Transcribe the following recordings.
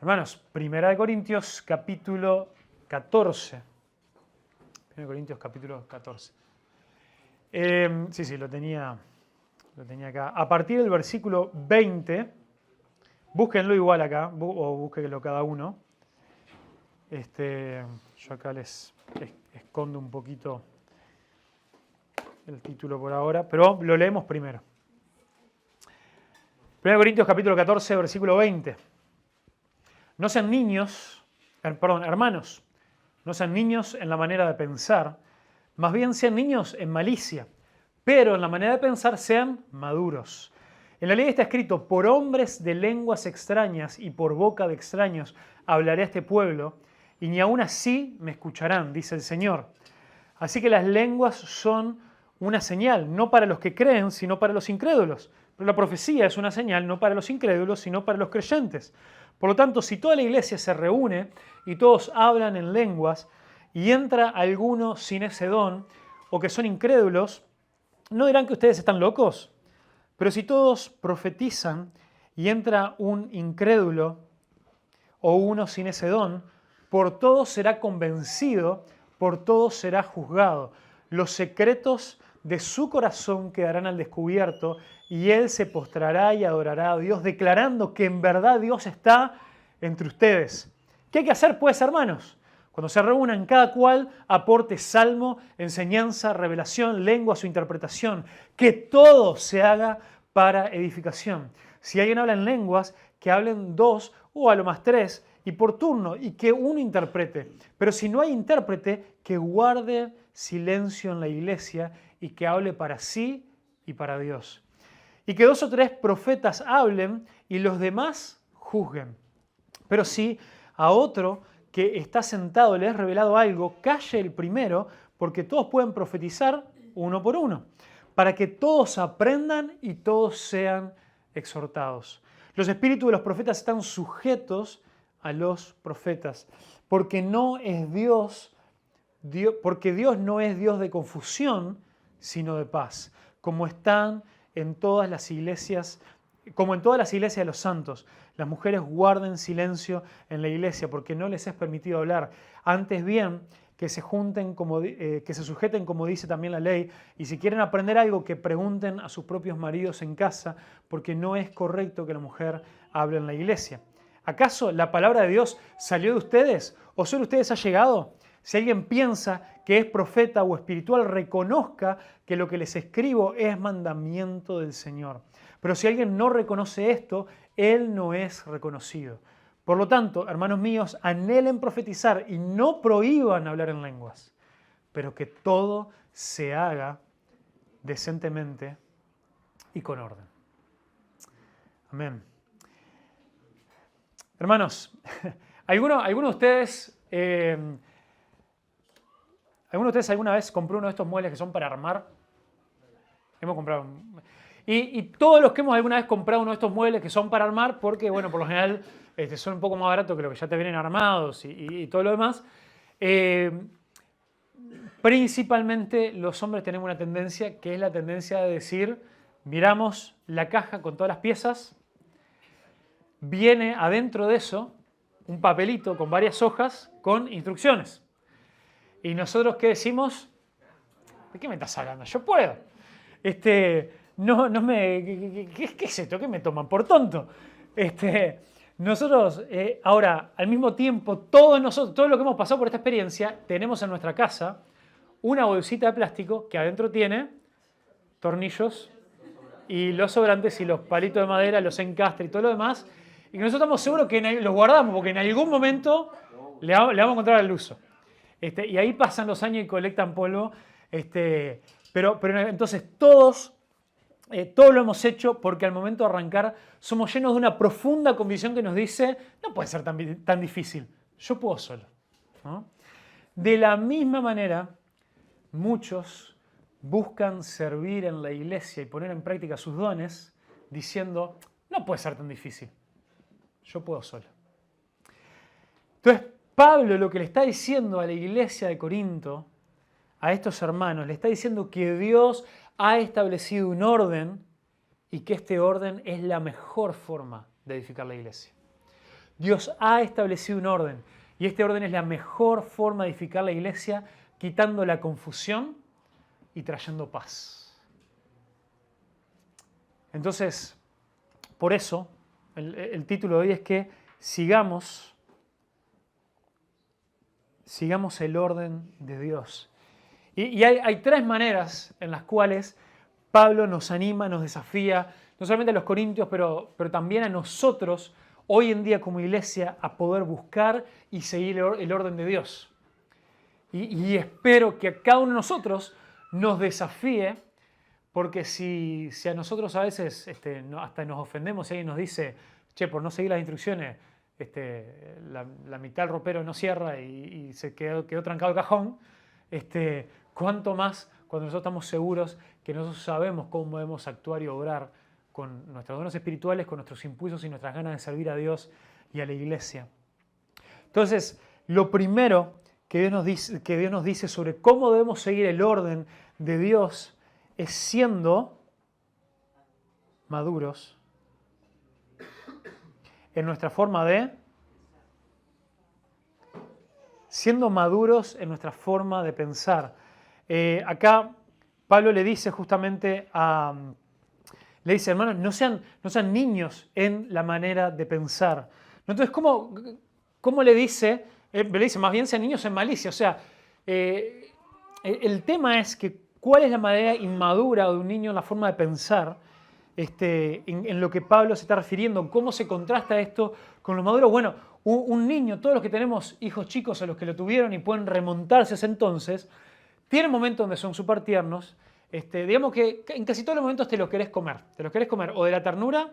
Hermanos, 1 Corintios capítulo 14. 1 Corintios capítulo 14. Sí, lo tenía acá. A partir del versículo 20, búsquenlo igual acá, o búsquenlo cada uno. Yo acá les escondo un poquito el título por ahora, pero lo leemos primero. 1 Corintios capítulo 14, versículo 20. No sean niños, hermanos, no sean niños en la manera de pensar, más bien sean niños en malicia, pero en la manera de pensar sean maduros. En la ley está escrito, por hombres de lenguas extrañas y por boca de extraños hablaré a este pueblo, y ni aun así me escucharán, dice el Señor. Así que las lenguas son una señal, no para los que creen, sino para los incrédulos. Pero la profecía es una señal no para los incrédulos, sino para los creyentes. Por lo tanto, si toda la iglesia se reúne y todos hablan en lenguas y entra alguno sin ese don o que son incrédulos, ¿no dirán que ustedes están locos? Pero si todos profetizan y entra un incrédulo o uno sin ese don, por todos será convencido, por todos será juzgado. Los secretos de su corazón quedarán al descubierto y él se postrará y adorará a Dios, declarando que en verdad Dios está entre ustedes. ¿Qué hay que hacer, pues, hermanos? Cuando se reúnan, cada cual aporte salmo, enseñanza, revelación, lengua, su interpretación. Que todo se haga para edificación. Si alguien habla en lenguas, que hablen dos o a lo más tres, y por turno, y que uno interprete. Pero si no hay intérprete, que guarde silencio en la iglesia y que hable para sí y para Dios. Y que dos o tres profetas hablen y los demás juzguen. Pero si a otro que está sentado le es revelado algo, calle el primero, porque todos pueden profetizar uno por uno, para que todos aprendan y todos sean exhortados. Los espíritus de los profetas están sujetos a los profetas, porque porque Dios no es Dios de confusión, sino de paz, como en todas las iglesias de los santos. Las mujeres guarden silencio en la iglesia, porque no les es permitido hablar. Antes bien, que se sujeten como dice también la ley, y si quieren aprender algo, que pregunten a sus propios maridos en casa, porque no es correcto que la mujer hable en la iglesia. ¿Acaso la palabra de Dios salió de ustedes o solo ustedes ha llegado? Si alguien piensa que es profeta o espiritual, reconozca que lo que les escribo es mandamiento del Señor. Pero si alguien no reconoce esto, él no es reconocido. Por lo tanto, hermanos míos, anhelen profetizar y no prohíban hablar en lenguas, pero que todo se haga decentemente y con orden. Amén. Hermanos, ¿alguno de ustedes alguna vez compró uno de estos muebles que son para armar? Hemos comprado. Y todos los que hemos alguna vez comprado uno de estos muebles que son para armar, porque, bueno, por lo general son un poco más baratos que los que ya te vienen armados y todo lo demás. Principalmente los hombres tenemos una tendencia, que es la tendencia de decir, miramos la caja con todas las piezas, viene adentro de eso un papelito con varias hojas con instrucciones. Y nosotros, ¿qué decimos? ¿De qué me estás hablando? Yo puedo. ¿Qué es esto? ¿Qué me toman por tonto? Nosotros, ahora, al mismo tiempo, todos lo que hemos pasado por esta experiencia, tenemos en nuestra casa una bolsita de plástico que adentro tiene tornillos y los sobrantes y los palitos de madera, los encastres y todo lo demás, y que nosotros estamos seguros que los guardamos porque en algún momento le vamos a encontrar el uso. Y ahí pasan los años y colectan polvo. Pero entonces todos lo hemos hecho porque al momento de arrancar somos llenos de una profunda convicción que nos dice, no puede ser tan difícil, yo puedo solo, ¿no? De la misma manera, muchos buscan servir en la iglesia y poner en práctica sus dones diciendo, no puede ser tan difícil, yo puedo solo. Entonces, Pablo lo que le está diciendo a la iglesia de Corinto, a estos hermanos, le está diciendo que Dios ha establecido un orden y que este orden es la mejor forma de edificar la iglesia. Dios ha establecido un orden. Y este orden es la mejor forma de edificar la iglesia, quitando la confusión y trayendo paz. Entonces, por eso, el título de hoy es que sigamos el orden de Dios. Y hay tres maneras en las cuales Pablo nos anima, nos desafía, no solamente a los corintios, pero también a nosotros, hoy en día como iglesia, a poder buscar y seguir el orden de Dios. Y espero que a cada uno de nosotros nos desafíe, porque si a nosotros a veces hasta nos ofendemos y alguien nos dice, che, por no seguir las instrucciones, la mitad del ropero no cierra y se quedó trancado el cajón, cuánto más cuando nosotros estamos seguros que nosotros sabemos cómo debemos actuar y obrar con nuestros dones espirituales, con nuestros impulsos y nuestras ganas de servir a Dios y a la iglesia. Entonces, lo primero que Dios nos dice sobre cómo debemos seguir el orden de Dios es siendo maduros en nuestra forma de pensar. Acá Pablo le dice justamente le dice, hermanos, no sean niños en la manera de pensar. Entonces, ¿cómo le dice? Le dice, más bien sean niños en malicia. O sea, el tema es que cuál es la manera inmadura de un niño en la forma de pensar, en lo que Pablo se está refiriendo, cómo se contrasta esto con los maduros. Bueno, un niño, todos los que tenemos hijos chicos o los que lo tuvieron y pueden remontarse a ese entonces, tienen momentos donde son súper tiernos. Digamos que en casi todos los momentos te los querés comer. Te los querés comer o de la ternura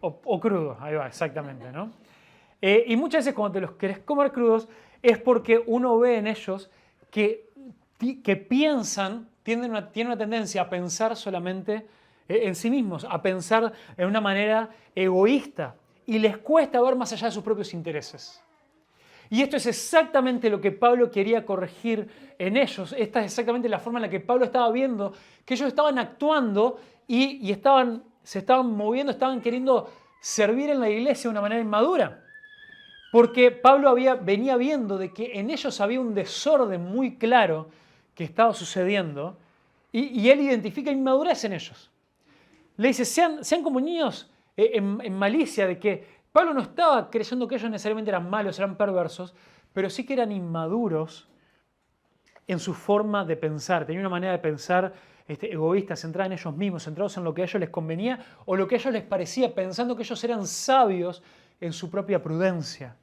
o crudo. Ahí va, exactamente, ¿no? Y muchas veces cuando te los querés comer crudos es porque uno ve en ellos que piensan, tienen una tendencia a pensar solamente en sí mismos, a pensar en una manera egoísta y les cuesta ver más allá de sus propios intereses. Y esto es exactamente lo que Pablo quería corregir en ellos. Esta es exactamente la forma en la que Pablo estaba viendo que ellos estaban actuando y se estaban moviendo, estaban queriendo servir en la iglesia de una manera inmadura. Porque Pablo venía viendo de que en ellos había un desorden muy claro que estaba sucediendo y él identifica inmadurez en ellos. Le dice, sean como niños en malicia, de que Pablo no estaba creyendo que ellos necesariamente eran malos, eran perversos, pero sí que eran inmaduros en su forma de pensar. Tenían una manera de pensar egoísta, centrada en ellos mismos, centrados en lo que a ellos les convenía o lo que a ellos les parecía, pensando que ellos eran sabios en su propia prudencia.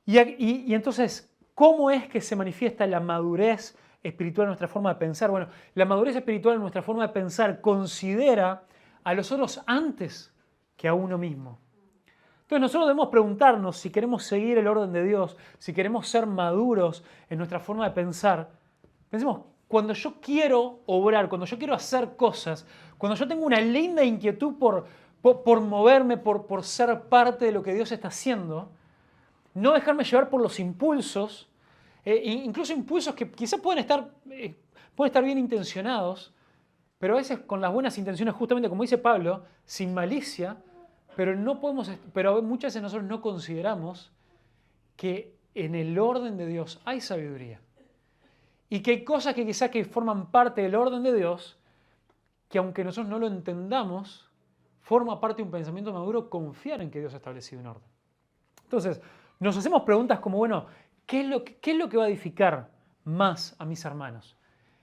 Y entonces, ¿cómo es que se manifiesta la madurez espiritual en nuestra forma de pensar? Bueno, la madurez espiritual en nuestra forma de pensar considera a los otros antes que a uno mismo. Entonces nosotros debemos preguntarnos si queremos seguir el orden de Dios, si queremos ser maduros en nuestra forma de pensar. Pensemos, cuando yo quiero obrar, cuando yo quiero hacer cosas, cuando yo tengo una linda inquietud por moverme, por ser parte de lo que Dios está haciendo, no dejarme llevar por los impulsos, incluso impulsos que quizás pueden estar bien intencionados, pero a veces con las buenas intenciones, justamente como dice Pablo, sin malicia, pero muchas veces nosotros no consideramos que en el orden de Dios hay sabiduría. Y que hay cosas que quizás que forman parte del orden de Dios, que aunque nosotros no lo entendamos, forma parte de un pensamiento maduro confiar en que Dios ha establecido un orden. Entonces, nos hacemos preguntas como, bueno, ¿qué es lo que va a edificar más a mis hermanos?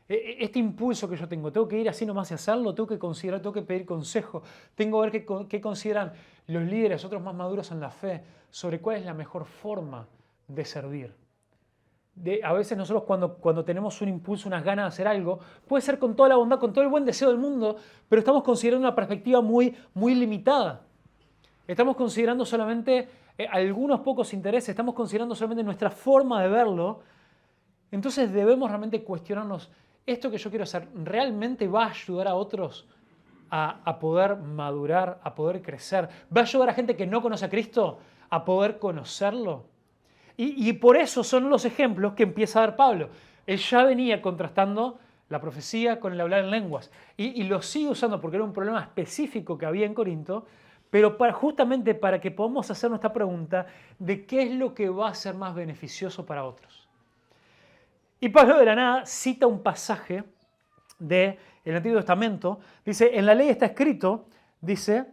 Este impulso que yo tengo que ir así nomás y hacerlo, tengo que considerar, tengo que pedir consejo, tengo que ver qué consideran los líderes, otros más maduros en la fe, sobre cuál es la mejor forma de servir. A veces nosotros cuando tenemos un impulso, unas ganas de hacer algo, puede ser con toda la bondad, con todo el buen deseo del mundo, pero estamos considerando una perspectiva muy, muy limitada. Estamos considerando solamente algunos pocos intereses, estamos considerando solamente nuestra forma de verlo. Entonces debemos realmente cuestionarnos, ¿esto que yo quiero hacer realmente va a ayudar a otros a poder madurar, a poder crecer? ¿Va a ayudar a gente que no conoce a Cristo a poder conocerlo? Y por eso son los ejemplos que empieza a dar Pablo. Él ya venía contrastando la profecía con el hablar en lenguas. Y lo sigue usando porque era un problema específico que había en Corinto, pero justamente para que podamos hacer nuestra pregunta de qué es lo que va a ser más beneficioso para otros. Y Pablo de la nada cita un pasaje del Antiguo Testamento. Dice, en la ley está escrito, dice,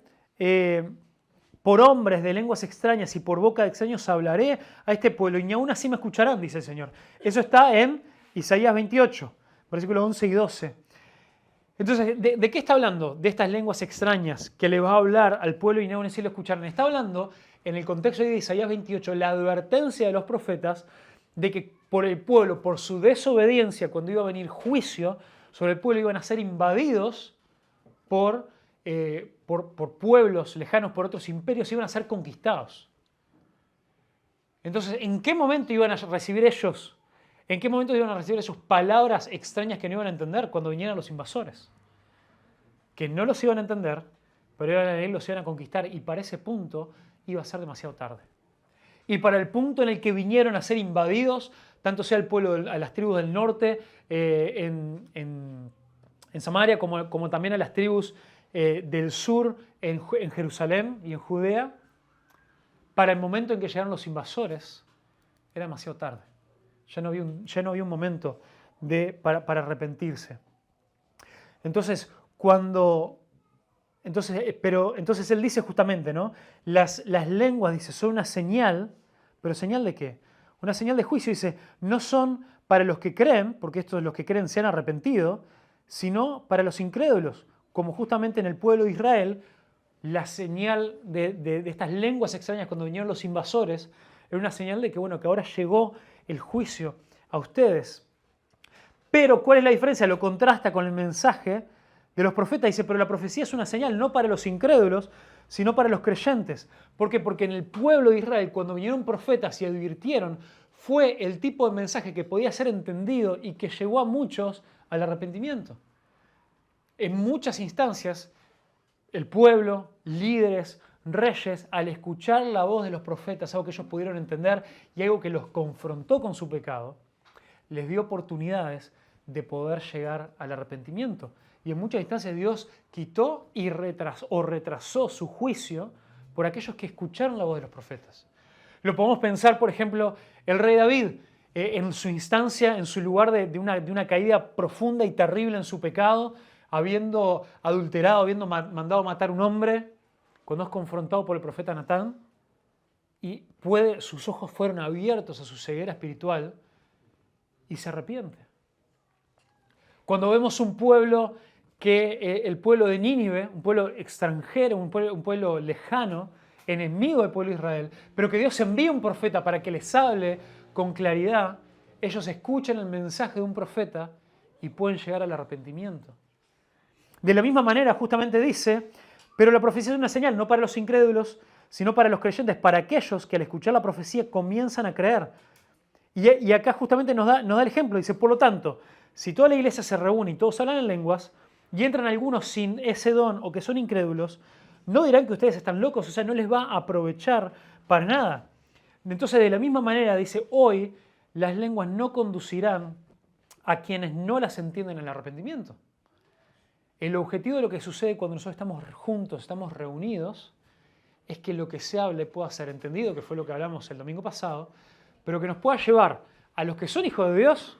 por hombres de lenguas extrañas y por boca de extraños hablaré a este pueblo y ni aún así me escucharán, dice el Señor. Eso está en Isaías 28, versículos 11 y 12. Entonces, ¿de qué está hablando? De estas lenguas extrañas que le va a hablar al pueblo y ni aún así lo escucharán. Está hablando, en el contexto de Isaías 28, la advertencia de los profetas de que por el pueblo, por su desobediencia, cuando iba a venir juicio sobre el pueblo, iban a ser invadidos por pueblos lejanos, por otros imperios, iban a ser conquistados. Entonces, ¿en qué momento iban a recibir ellos? ¿En qué momento iban a recibir esas palabras extrañas que no iban a entender cuando vinieran los invasores? Que no los iban a entender, pero iban a venir, los iban a conquistar y para ese punto iba a ser demasiado tarde. Y para el punto en el que vinieron a ser invadidos, tanto sea el pueblo, a las tribus del norte, en Samaria, como también a las tribus del sur, en Jerusalén y en Judea, para el momento en que llegaron los invasores, era demasiado tarde. Ya no había un momento para arrepentirse. Entonces, entonces él dice justamente, ¿no? Las lenguas, dice, son una señal, pero ¿señal de qué? Una señal de juicio, dice, no son para los que creen, porque estos los que creen se han arrepentido, sino para los incrédulos, como justamente en el pueblo de Israel, la señal de estas lenguas extrañas cuando vinieron los invasores, era una señal de que, bueno, que ahora llegó el juicio a ustedes. Pero, ¿cuál es la diferencia? Lo contrasta con el mensaje de los profetas. Dice, pero la profecía es una señal no para los incrédulos, sino para los creyentes. ¿Por qué? Porque en el pueblo de Israel, cuando vinieron profetas y advirtieron, fue el tipo de mensaje que podía ser entendido y que llevó a muchos al arrepentimiento. En muchas instancias, el pueblo, líderes, reyes, al escuchar la voz de los profetas, algo que ellos pudieron entender y algo que los confrontó con su pecado, les dio oportunidades de poder llegar al arrepentimiento. Y en muchas instancias Dios quitó o retrasó su juicio por aquellos que escucharon la voz de los profetas. Lo podemos pensar, por ejemplo, el rey David, en su instancia, en su lugar de una caída profunda y terrible en su pecado, habiendo adulterado, habiendo mandado matar a un hombre, cuando es confrontado por el profeta Natán, y sus ojos fueron abiertos a su ceguera espiritual y se arrepiente. Cuando vemos un pueblo el pueblo de Nínive, un pueblo extranjero, un pueblo lejano, enemigo del pueblo de Israel, pero que Dios envía un profeta para que les hable con claridad, ellos escuchan el mensaje de un profeta y pueden llegar al arrepentimiento. De la misma manera, justamente dice, pero la profecía es una señal, no para los incrédulos, sino para los creyentes, para aquellos que al escuchar la profecía comienzan a creer. Y acá justamente nos da el ejemplo, dice, por lo tanto, si toda la iglesia se reúne y todos hablan en lenguas, y entran algunos sin ese don o que son incrédulos, no dirán que ustedes están locos, o sea, no les va a aprovechar para nada. Entonces, de la misma manera, dice, hoy las lenguas no conducirán a quienes no las entienden en el arrepentimiento. El objetivo de lo que sucede cuando nosotros estamos juntos, estamos reunidos, es que lo que se hable pueda ser entendido, que fue lo que hablamos el domingo pasado, pero que nos pueda llevar a los que son hijos de Dios,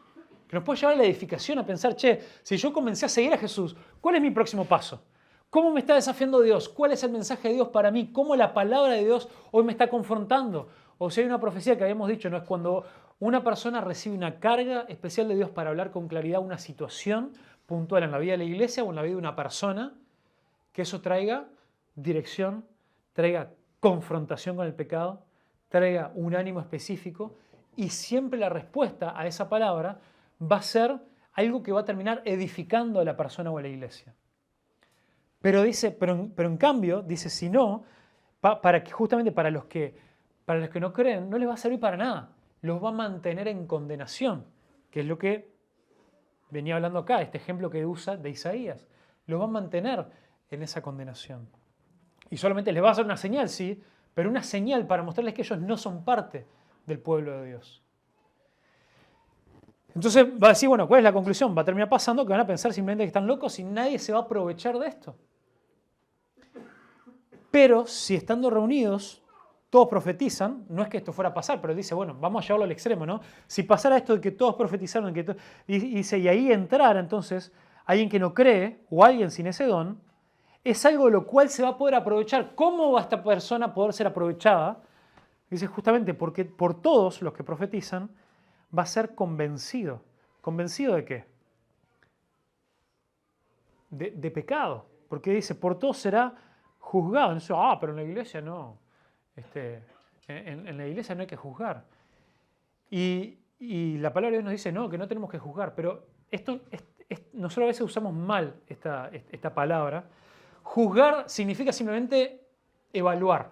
que nos pueda llevar a la edificación, a pensar, si yo comencé a seguir a Jesús, ¿cuál es mi próximo paso? ¿Cómo me está desafiando Dios? ¿Cuál es el mensaje de Dios para mí? ¿Cómo la palabra de Dios hoy me está confrontando? O si hay una profecía que habíamos dicho, no es cuando una persona recibe una carga especial de Dios para hablar con claridad una situación puntual en la vida de la iglesia o en la vida de una persona, que eso traiga dirección, traiga confrontación con el pecado, traiga un ánimo específico y siempre la respuesta a esa palabra va a ser algo que va a terminar edificando a la persona o a la iglesia. Pero en cambio, dice, si no, justamente para los que no creen, no les va a servir para nada. Los va a mantener en condenación, que es lo que venía hablando acá, este ejemplo que usa de Isaías. Los va a mantener en esa condenación. Y solamente les va a hacer una señal, sí, pero una señal para mostrarles que ellos no son parte del pueblo de Dios. Entonces va a decir, bueno, ¿cuál es la conclusión? Va a terminar pasando que van a pensar simplemente que están locos y nadie se va a aprovechar de esto. Pero si estando reunidos todos profetizan, no es que esto fuera a pasar, pero dice, bueno, vamos a llevarlo al extremo, ¿no? Si pasara esto de que todos profetizaron, y dice, y ahí entrara entonces alguien que no cree o alguien sin ese don, es algo de lo cual se va a poder aprovechar. ¿Cómo va esta persona poder ser aprovechada? Dice justamente porque por todos los que profetizan va a ser convencido. ¿Convencido de qué? De pecado. Porque dice, por todos será juzgado. Entonces, pero en la iglesia no. En la iglesia no hay que juzgar. Y la palabra de Dios nos dice, no, que no tenemos que juzgar. Pero nosotros a veces usamos mal esta palabra. Juzgar significa simplemente evaluar.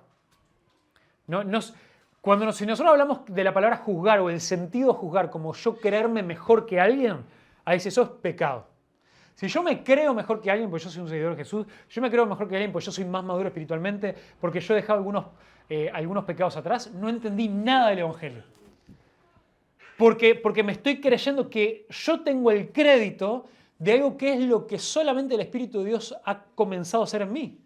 Si nosotros hablamos de la palabra juzgar o el sentido de juzgar como yo creerme mejor que alguien, ahí dice, eso es pecado. Si yo me creo mejor que alguien porque yo soy un seguidor de Jesús, yo me creo mejor que alguien porque yo soy más maduro espiritualmente, porque yo he dejado algunos pecados atrás, no entendí nada del Evangelio. Porque me estoy creyendo que yo tengo el crédito de algo que es lo que solamente el Espíritu de Dios ha comenzado a hacer en mí.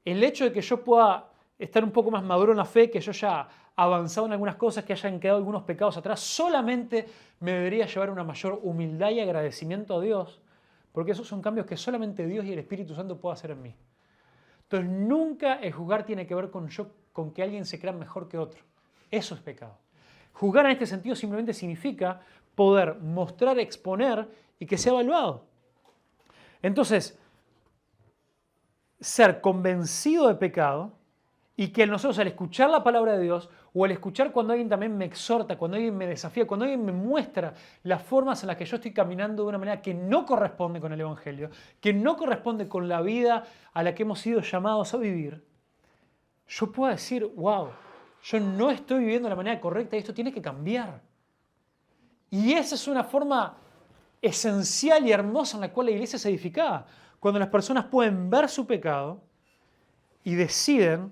El hecho de que yo pueda estar un poco más maduro en la fe, que yo ya avanzado en algunas cosas, que hayan quedado algunos pecados atrás, solamente me debería llevar a una mayor humildad y agradecimiento a Dios, porque esos son cambios que solamente Dios y el Espíritu Santo pueden hacer en mí. Entonces nunca el juzgar tiene que ver con que alguien se crea mejor que otro. Eso es pecado. Juzgar en este sentido simplemente significa poder mostrar, exponer y que sea evaluado. Entonces, ser convencido de pecado y que nosotros al escuchar la palabra de Dios o al escuchar cuando alguien también me exhorta, cuando alguien me desafía, cuando alguien me muestra las formas en las que yo estoy caminando de una manera que no corresponde con el Evangelio, que no corresponde con la vida a la que hemos sido llamados a vivir, yo puedo decir, wow, yo no estoy viviendo de la manera correcta y esto tiene que cambiar. Y esa es una forma esencial y hermosa en la cual la iglesia es edificada. Cuando las personas pueden ver su pecado y deciden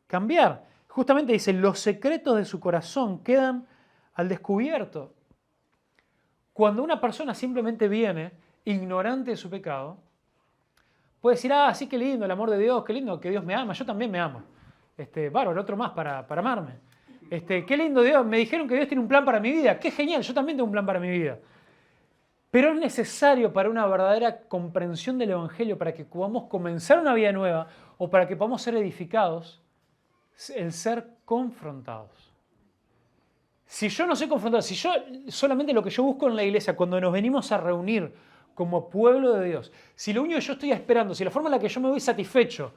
cambiar. Justamente dice, los secretos de su corazón quedan al descubierto. Cuando una persona simplemente viene ignorante de su pecado, puede decir, sí, qué lindo el amor de Dios, qué lindo que Dios me ama, yo también me amo. Bárbaro, otro más para amarme. Qué lindo Dios, me dijeron que Dios tiene un plan para mi vida, qué genial, yo también tengo un plan para mi vida. Pero es necesario para una verdadera comprensión del Evangelio, para que podamos comenzar una vida nueva o para que podamos ser edificados, el ser confrontados. Si yo no soy confrontado, si yo solamente lo que yo busco en la iglesia, cuando nos venimos a reunir como pueblo de Dios, si lo único que yo estoy esperando, si la forma en la que yo me voy satisfecho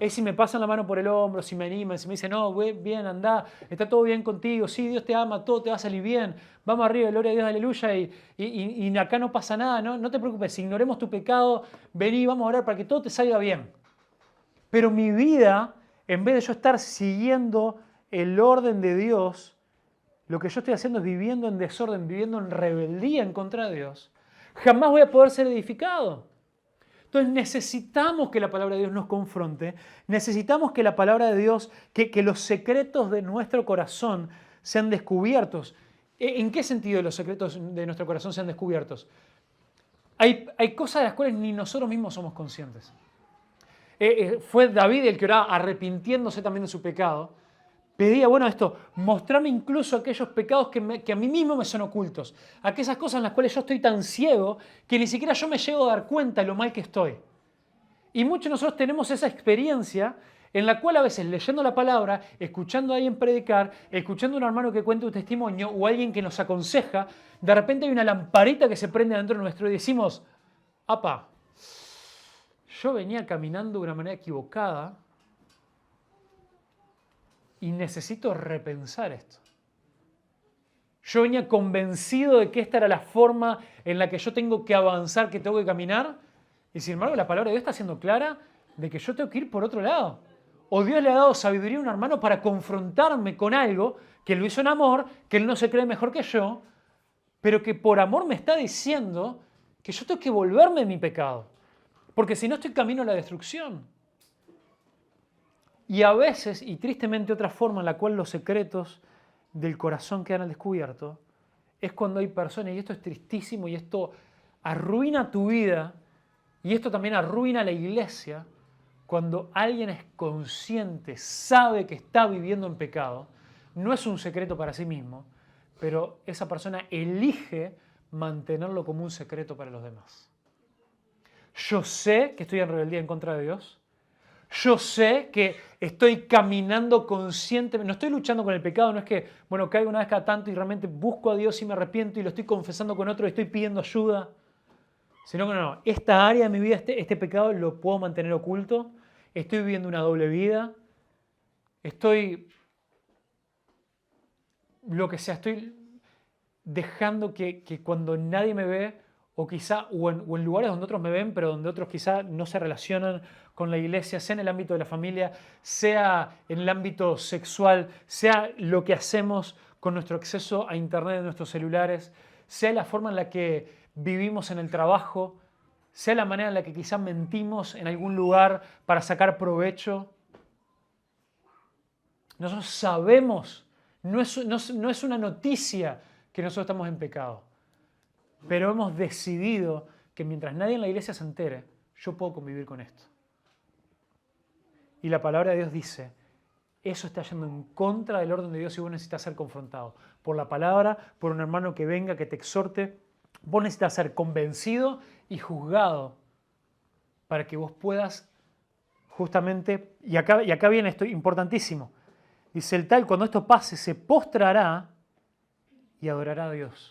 es si me pasan la mano por el hombro, si me animan, si me dicen, no, bien, andá, está todo bien contigo, sí, Dios te ama, todo te va a salir bien, vamos arriba, gloria a Dios, aleluya, y acá no pasa nada, no te preocupes, si ignoremos tu pecado, vení, vamos a orar para que todo te salga bien. Pero mi vida, en vez de yo estar siguiendo el orden de Dios, lo que yo estoy haciendo es viviendo en desorden, viviendo en rebeldía en contra de Dios, jamás voy a poder ser edificado. Entonces necesitamos que la palabra de Dios nos confronte, necesitamos que la palabra de Dios, que los secretos de nuestro corazón sean descubiertos. ¿En qué sentido los secretos de nuestro corazón sean descubiertos? Hay cosas de las cuales ni nosotros mismos somos conscientes. Fue David el que oraba arrepintiéndose también de su pecado. Pedía, mostrarme incluso aquellos pecados que a mí mismo me son ocultos. Aquellas cosas en las cuales yo estoy tan ciego que ni siquiera yo me llego a dar cuenta de lo mal que estoy. Y muchos de nosotros tenemos esa experiencia en la cual a veces leyendo la palabra, escuchando a alguien predicar, escuchando a un hermano que cuenta un testimonio o alguien que nos aconseja, de repente hay una lamparita que se prende dentro de nuestro y decimos, ¡apa! Yo venía caminando de una manera equivocada y necesito repensar esto. Yo venía convencido de que esta era la forma en la que yo tengo que avanzar, que tengo que caminar, y sin embargo la palabra de Dios está siendo clara de que yo tengo que ir por otro lado. O Dios le ha dado sabiduría a un hermano para confrontarme con algo que lo hizo en amor, que él no se cree mejor que yo, pero que por amor me está diciendo que yo tengo que volverme de mi pecado, porque si no estoy camino a la destrucción. Y a veces, y tristemente otra forma en la cual los secretos del corazón quedan al descubierto, es cuando hay personas, y esto es tristísimo, y esto arruina tu vida, y esto también arruina la iglesia, Cuando alguien es consciente, sabe que está viviendo en pecado, no es un secreto para sí mismo, pero esa persona elige mantenerlo como un secreto para los demás. Yo sé que estoy en rebeldía en contra de Dios. Yo sé que estoy caminando conscientemente, no estoy luchando con el pecado, no es que, bueno, caigo una vez cada tanto y realmente busco a Dios y me arrepiento y lo estoy confesando con otro y estoy pidiendo ayuda. Sino que no, esta área de mi vida, este pecado lo puedo mantener oculto, estoy viviendo una doble vida, estoy, lo que sea, estoy dejando que cuando nadie me ve, o quizá, o en lugares donde otros me ven, pero donde otros quizá no se relacionan con la iglesia, sea en el ámbito de la familia, sea en el ámbito sexual, sea lo que hacemos con nuestro acceso a internet en nuestros celulares, sea la forma en la que vivimos en el trabajo, sea la manera en la que quizá mentimos en algún lugar para sacar provecho. Nosotros sabemos, no es una noticia que nosotros estamos en pecado. Pero hemos decidido que mientras nadie en la iglesia se entere, yo puedo convivir con esto. Y la palabra de Dios dice, eso está yendo en contra del orden de Dios y vos necesitas ser confrontado por la palabra, por un hermano que venga, que te exhorte. Vos necesitas ser convencido y juzgado para que vos puedas justamente, y acá viene esto importantísimo, dice el tal, cuando esto pase, se postrará y adorará a Dios.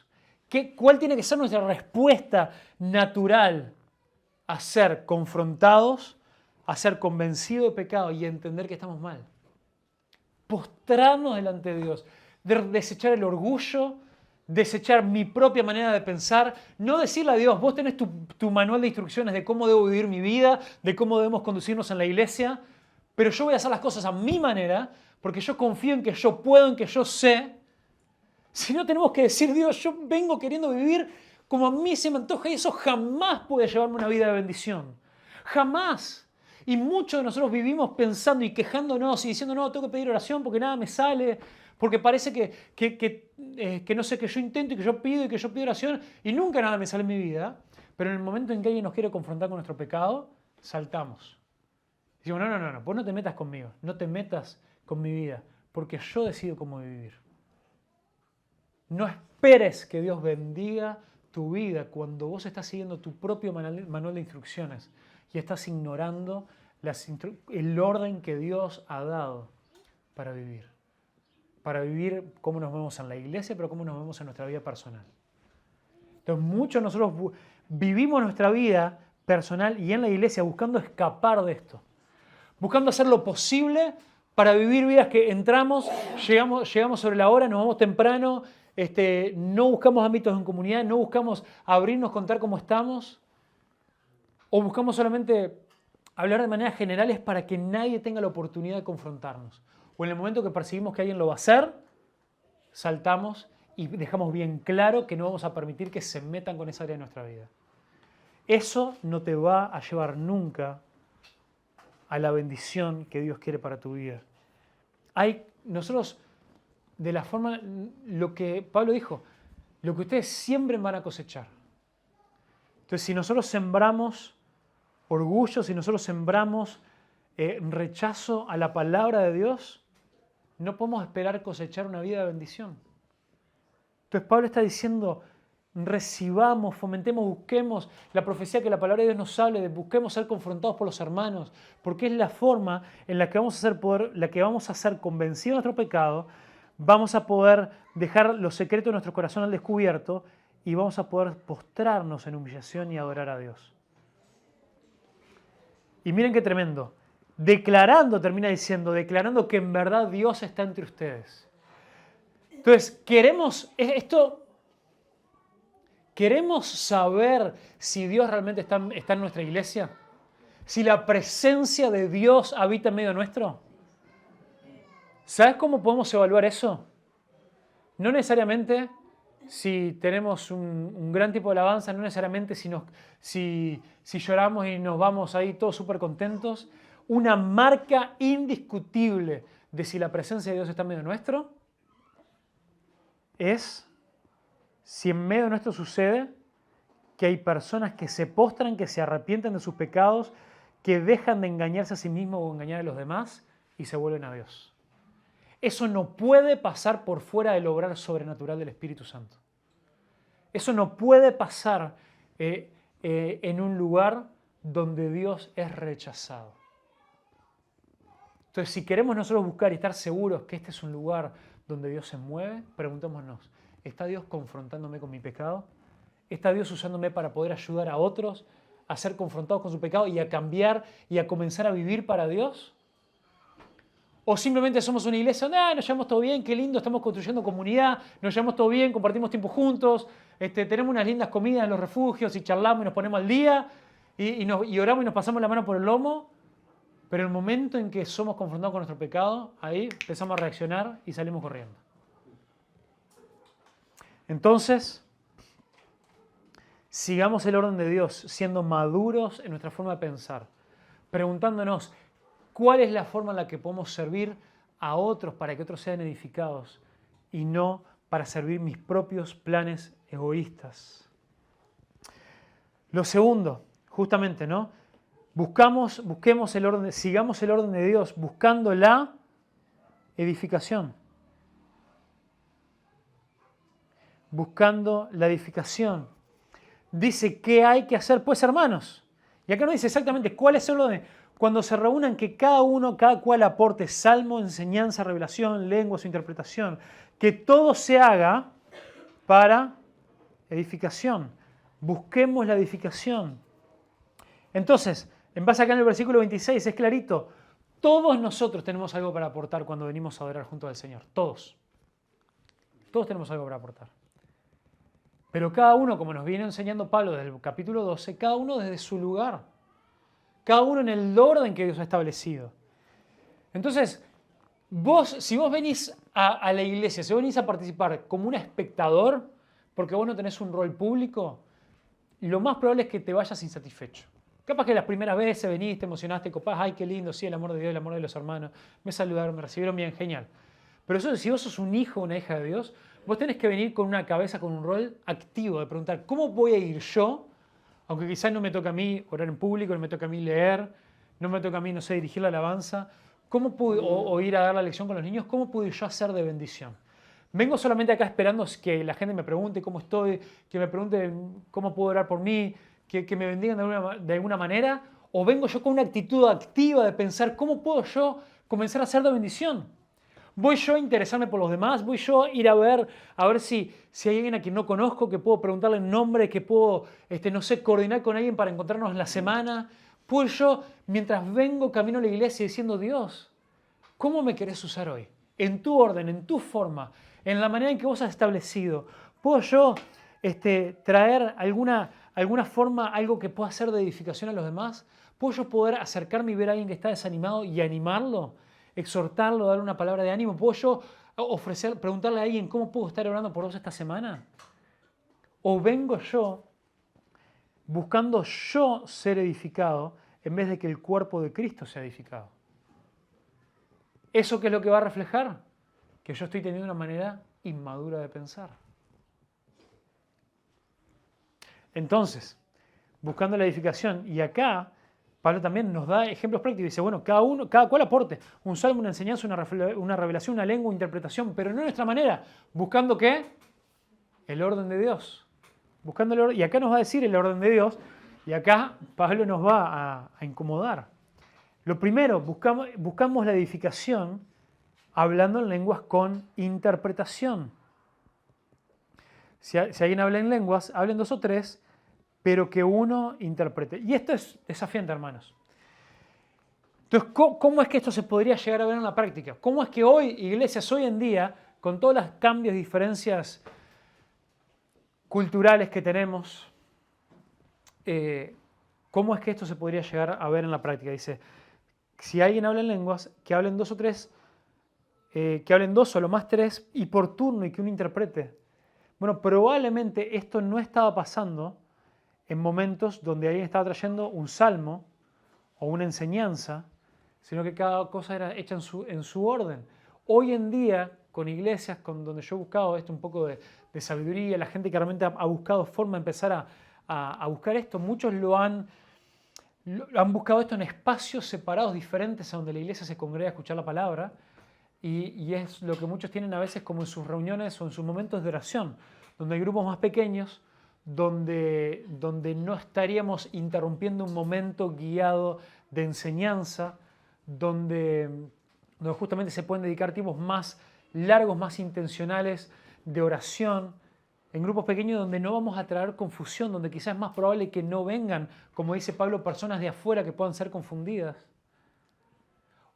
¿Cuál tiene que ser nuestra respuesta natural a ser confrontados, a ser convencidos de pecado y a entender que estamos mal? Postrarnos delante de Dios, desechar el orgullo, desechar mi propia manera de pensar, no decirle a Dios, vos tenés tu manual de instrucciones de cómo debo vivir mi vida, de cómo debemos conducirnos en la iglesia, pero yo voy a hacer las cosas a mi manera, porque yo confío en que yo puedo, en que yo sé. Si no, tenemos que decir, Dios, yo vengo queriendo vivir como a mí se me antoja y eso jamás puede llevarme a una vida de bendición. Jamás. Y muchos de nosotros vivimos pensando y quejándonos y diciendo, no, tengo que pedir oración porque nada me sale, porque parece que no sé, que yo intento y que yo pido oración y nunca nada me sale en mi vida. Pero en el momento en que alguien nos quiere confrontar con nuestro pecado, saltamos. Decimos, no, vos no te metas conmigo, no te metas con mi vida, porque yo decido cómo vivir. No esperes que Dios bendiga tu vida cuando vos estás siguiendo tu propio manual de instrucciones y estás ignorando el orden que Dios ha dado para vivir. Para vivir cómo nos vemos en la iglesia, pero cómo nos vemos en nuestra vida personal. Entonces, muchos de nosotros vivimos nuestra vida personal y en la iglesia buscando escapar de esto. Buscando hacer lo posible para vivir vidas que entramos, llegamos sobre la hora, nos vamos temprano, no buscamos ámbitos en comunidad, no buscamos abrirnos, contar cómo estamos, o buscamos solamente hablar de maneras generales para que nadie tenga la oportunidad de confrontarnos. O en el momento que percibimos que alguien lo va a hacer, saltamos y dejamos bien claro que no vamos a permitir que se metan con esa área de nuestra vida. Eso no te va a llevar nunca a la bendición que Dios quiere para tu vida. Nosotros, de la forma, lo que Pablo dijo, lo que ustedes siembren van a cosechar. Entonces, si nosotros sembramos orgullo, si nosotros sembramos rechazo a la palabra de Dios, no podemos esperar cosechar una vida de bendición. Entonces, Pablo está diciendo, recibamos, fomentemos, busquemos la profecía que la palabra de Dios nos hable, busquemos ser confrontados por los hermanos, porque es la forma en la que vamos a ser convencidos de nuestro pecado, vamos a poder dejar los secretos de nuestro corazón al descubierto y vamos a poder postrarnos en humillación y adorar a Dios. Y miren qué tremendo. Termina diciendo, declarando que en verdad Dios está entre ustedes. Entonces, ¿queremos saber si Dios realmente está en nuestra iglesia? ¿Si la presencia de Dios habita en medio nuestro? ¿Sabes cómo podemos evaluar eso? No necesariamente si tenemos un gran tipo de alabanza, no necesariamente si lloramos y nos vamos ahí todos súper contentos. Una marca indiscutible de si la presencia de Dios está en medio nuestro es si en medio nuestro sucede que hay personas que se postran, que se arrepienten de sus pecados, que dejan de engañarse a sí mismos o engañar a los demás y se vuelven a Dios. Eso no puede pasar por fuera del obrar sobrenatural del Espíritu Santo. Eso no puede pasar en un lugar donde Dios es rechazado. Entonces, si queremos nosotros buscar y estar seguros que este es un lugar donde Dios se mueve, preguntémonos, ¿está Dios confrontándome con mi pecado? ¿Está Dios usándome para poder ayudar a otros a ser confrontados con su pecado y a cambiar y a comenzar a vivir para Dios? ¿O simplemente somos una iglesia donde nos llevamos todo bien, qué lindo, estamos construyendo comunidad, nos llevamos todo bien, compartimos tiempo juntos, tenemos unas lindas comidas en los refugios y charlamos y nos ponemos al día y oramos y nos pasamos la mano por el lomo? Pero el momento en que somos confrontados con nuestro pecado, ahí empezamos a reaccionar y salimos corriendo. Entonces, sigamos el orden de Dios, siendo maduros en nuestra forma de pensar, preguntándonos cuál es la forma en la que podemos servir a otros para que otros sean edificados y no para servir mis propios planes egoístas. Lo segundo, justamente, ¿no? Busquemos el orden, sigamos el orden de Dios, buscando la edificación. Buscando la edificación. Dice, ¿qué hay que hacer, pues, hermanos? Y acá no dice exactamente cuál es el orden. Cuando se reúnan, que cada cual aporte salmo, enseñanza, revelación, lengua, su interpretación. Que todo se haga para edificación. Busquemos la edificación. Entonces, en base acá en el versículo 26, es clarito. Todos nosotros tenemos algo para aportar cuando venimos a adorar junto al Señor. Todos. Todos tenemos algo para aportar. Pero cada uno, como nos viene enseñando Pablo desde el capítulo 12, cada uno desde su lugar. Cada uno en el orden que Dios ha establecido. Entonces, si vos venís a la iglesia, si vos venís a participar como un espectador, porque vos no tenés un rol público, lo más probable es que te vayas insatisfecho. Capaz que las primeras veces venís, te emocionaste, copás, ay, qué lindo, sí, el amor de Dios, el amor de los hermanos, me saludaron, me recibieron bien, genial. Pero eso, si vos sos un hijo o una hija de Dios, vos tenés que venir con una cabeza, con un rol activo, de preguntar, ¿cómo voy a ir yo? Aunque quizás no me toca a mí orar en público, no me toca a mí leer, no me toca a mí, no sé, dirigir la alabanza, o ir a dar la lección con los niños, ¿cómo puedo yo hacer de bendición? Vengo solamente acá esperando que la gente me pregunte cómo estoy, que me pregunte cómo puedo orar por mí, que me bendigan de alguna manera, o vengo yo con una actitud activa de pensar cómo puedo yo comenzar a hacer de bendición. ¿Voy yo a interesarme por los demás? ¿Voy yo a ir a ver si hay alguien a quien no conozco, que puedo preguntarle el nombre, que puedo, no sé, coordinar con alguien para encontrarnos en la semana? ¿Puedo yo, mientras vengo camino a la iglesia diciendo, Dios, ¿cómo me querés usar hoy? En tu orden, en tu forma, en la manera en que vos has establecido. ¿Puedo yo traer alguna forma, algo que pueda ser de edificación a los demás? ¿Puedo yo poder acercarme y ver a alguien que está desanimado y animarlo? Exhortarlo, darle una palabra de ánimo. ¿Puedo yo preguntarle a alguien cómo puedo estar orando por vos esta semana? ¿O vengo yo buscando yo ser edificado en vez de que el cuerpo de Cristo sea edificado? ¿Eso qué es lo que va a reflejar? Que yo estoy teniendo una manera inmadura de pensar. Entonces, buscando la edificación, y acá Pablo también nos da ejemplos prácticos. Dice, bueno, cada cual aporte un salmo, una enseñanza, una revelación, una lengua, una interpretación, pero no de nuestra manera. ¿Buscando qué? El orden de Dios. Buscando el orden, y acá nos va a decir el orden de Dios, y acá Pablo nos va a incomodar. Lo primero, buscamos la edificación hablando en lenguas con interpretación. Si alguien habla en lenguas, hablen 2 o 3, pero que uno interprete. Y esto es desafiante, hermanos. Entonces, ¿cómo es que esto se podría llegar a ver en la práctica? ¿Cómo es que hoy, iglesias hoy en día, con todos los cambios, diferencias culturales que tenemos, cómo es que esto se podría llegar a ver en la práctica? Dice, si alguien habla en lenguas, que hablen 2 o 3, que hablen 2 o lo más 3, y por turno, y que uno interprete. Bueno, probablemente esto no estaba pasando en momentos donde alguien estaba trayendo un salmo o una enseñanza, sino que cada cosa era hecha en su orden. Hoy en día, con iglesias donde yo he buscado un poco de sabiduría, la gente que realmente ha buscado forma de empezar a buscar esto, muchos lo han Han buscado esto en espacios separados diferentes a donde la iglesia se congrega a escuchar la palabra y es lo que muchos tienen a veces como en sus reuniones o en sus momentos de oración, donde hay grupos más pequeños, donde no estaríamos interrumpiendo un momento guiado de enseñanza, donde justamente se pueden dedicar tiempos más largos, más intencionales de oración, en grupos pequeños donde no vamos a traer confusión, donde quizás es más probable que no vengan, como dice Pablo, personas de afuera que puedan ser confundidas.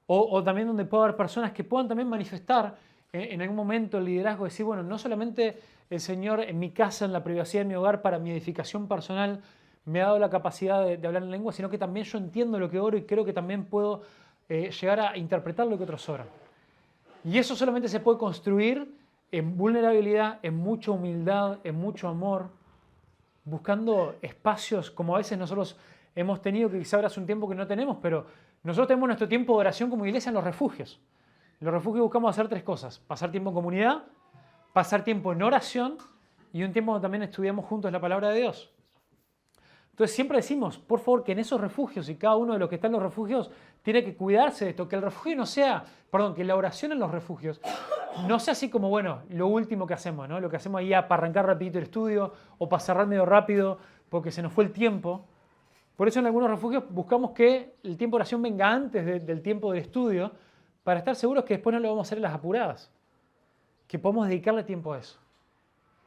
O también donde pueda haber personas que puedan también manifestar en algún momento el liderazgo, decir, bueno, no solamente el Señor en mi casa, en la privacidad de mi hogar, para mi edificación personal, me ha dado la capacidad de hablar en lengua, sino que también yo entiendo lo que oro y creo que también puedo llegar a interpretar lo que otros oran. Y eso solamente se puede construir en vulnerabilidad, en mucha humildad, en mucho amor, buscando espacios como a veces nosotros hemos tenido, que quizá ahora hace un tiempo que no tenemos, pero nosotros tenemos nuestro tiempo de oración como iglesia en los refugios. En los refugios buscamos hacer 3 cosas: pasar tiempo en comunidad, pasar tiempo en oración y un tiempo donde también estudiamos juntos la palabra de Dios. Entonces siempre decimos, por favor, que en esos refugios, y cada uno de los que está en los refugios tiene que cuidarse de esto, que el refugio no sea, que la oración en los refugios no sea así como, bueno, lo último que hacemos, ¿no? Lo que hacemos ahí para arrancar rapidito el estudio o para cerrar medio rápido porque se nos fue el tiempo. Por eso en algunos refugios buscamos que el tiempo de oración venga antes del tiempo del estudio para estar seguros que después no lo vamos a hacer en las apuradas, que podemos dedicarle tiempo a eso.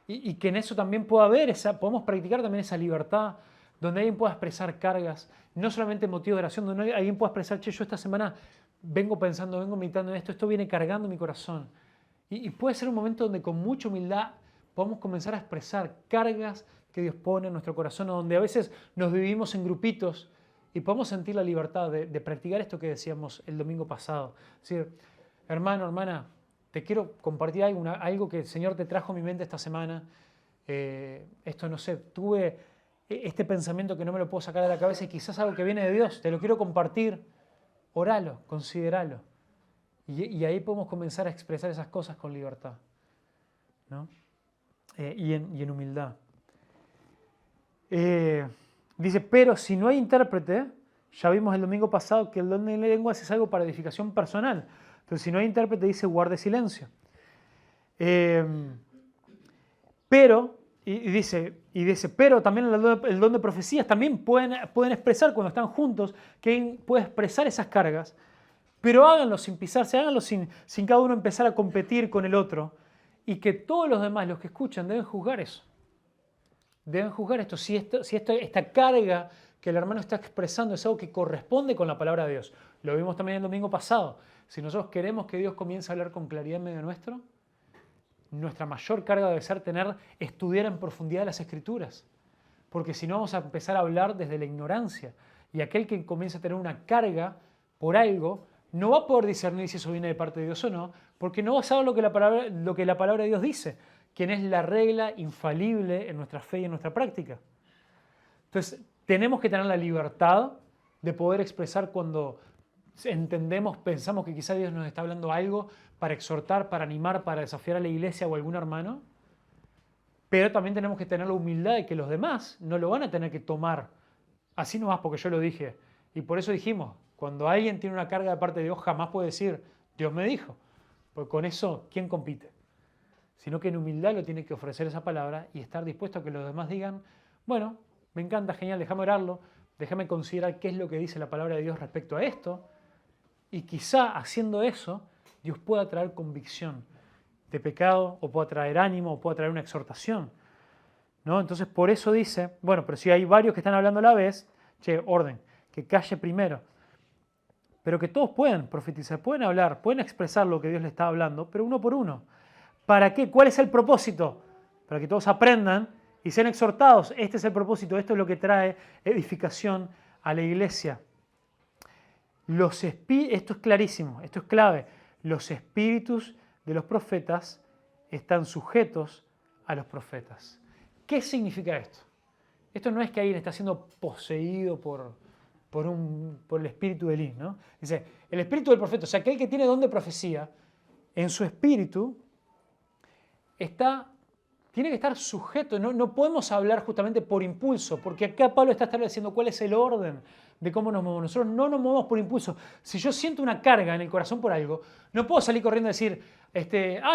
Y que en eso también pueda haber, podemos practicar también esa libertad, donde alguien pueda expresar cargas, no solamente motivo de oración, donde alguien pueda expresar, che, yo esta semana vengo pensando, vengo meditando en esto viene cargando mi corazón. Y puede ser un momento donde con mucha humildad podamos comenzar a expresar cargas que Dios pone en nuestro corazón, o donde a veces nos dividimos en grupitos y podemos sentir la libertad de practicar esto que decíamos el domingo pasado. Es decir, hermano, hermana, te quiero compartir algo que el Señor te trajo a mi mente esta semana. Esto, no sé, tuve este pensamiento que no me lo puedo sacar de la cabeza y quizás algo que viene de Dios, te lo quiero compartir, oralo, consideralo. Y ahí podemos comenzar a expresar esas cosas con libertad, ¿no? Y en humildad. Dice, pero si no hay intérprete, ya vimos el domingo pasado que el don de lenguas es algo para edificación personal. Entonces, si no hay intérprete, dice, guarde silencio. Pero, dice, pero también el don de profecías también pueden expresar cuando están juntos, que puede expresar esas cargas, pero háganlo sin pisarse, háganlo sin cada uno empezar a competir con el otro, y que todos los demás, los que escuchan, deben juzgar eso. Deben juzgar esto. Si esta carga que el hermano está expresando es algo que corresponde con la palabra de Dios. Lo vimos también el domingo pasado. Si nosotros queremos que Dios comience a hablar con claridad en medio nuestro, nuestra mayor carga debe ser estudiar en profundidad las Escrituras. Porque si no vamos a empezar a hablar desde la ignorancia. Y aquel que comienza a tener una carga por algo, no va a poder discernir si eso viene de parte de Dios o no, porque no va a saber lo que la palabra de Dios dice, quien es la regla infalible en nuestra fe y en nuestra práctica. Entonces, tenemos que tener la libertad de poder expresar cuando entendemos, pensamos que quizá Dios nos está hablando algo para exhortar, para animar, para desafiar a la iglesia o a algún hermano, pero también tenemos que tener la humildad de que los demás no lo van a tener que tomar así nomás porque yo lo dije. Y por eso dijimos, cuando alguien tiene una carga de parte de Dios, jamás puede decir, Dios me dijo. Porque con eso, ¿quién compite? Sino que en humildad lo tiene que ofrecer esa palabra y estar dispuesto a que los demás digan, bueno, me encanta, genial, déjame orarlo, déjame considerar qué es lo que dice la palabra de Dios respecto a esto, y quizá haciendo eso, Dios pueda traer convicción de pecado, o pueda traer ánimo, o pueda traer una exhortación, ¿no? Entonces por eso dice, bueno, pero si hay varios que están hablando a la vez, orden, que calle primero. Pero que todos pueden profetizar, pueden hablar, pueden expresar lo que Dios le está hablando, pero uno por uno. ¿Para qué? ¿Cuál es el propósito? Para que todos aprendan y sean exhortados. Este es el propósito, esto es lo que trae edificación a la iglesia. Esto es clarísimo, esto es clave. Los espíritus de los profetas están sujetos a los profetas. ¿Qué significa esto? Esto no es que alguien está siendo poseído por el espíritu de Elí, ¿no? Dice, el espíritu del profeta, o sea, aquel que tiene don de profecía, en su espíritu está tiene que estar sujeto. No podemos hablar justamente por impulso, porque acá Pablo está estableciendo cuál es el orden de cómo nos movemos. Nosotros no nos movemos por impulso. Si yo siento una carga en el corazón por algo, no puedo salir corriendo y decir,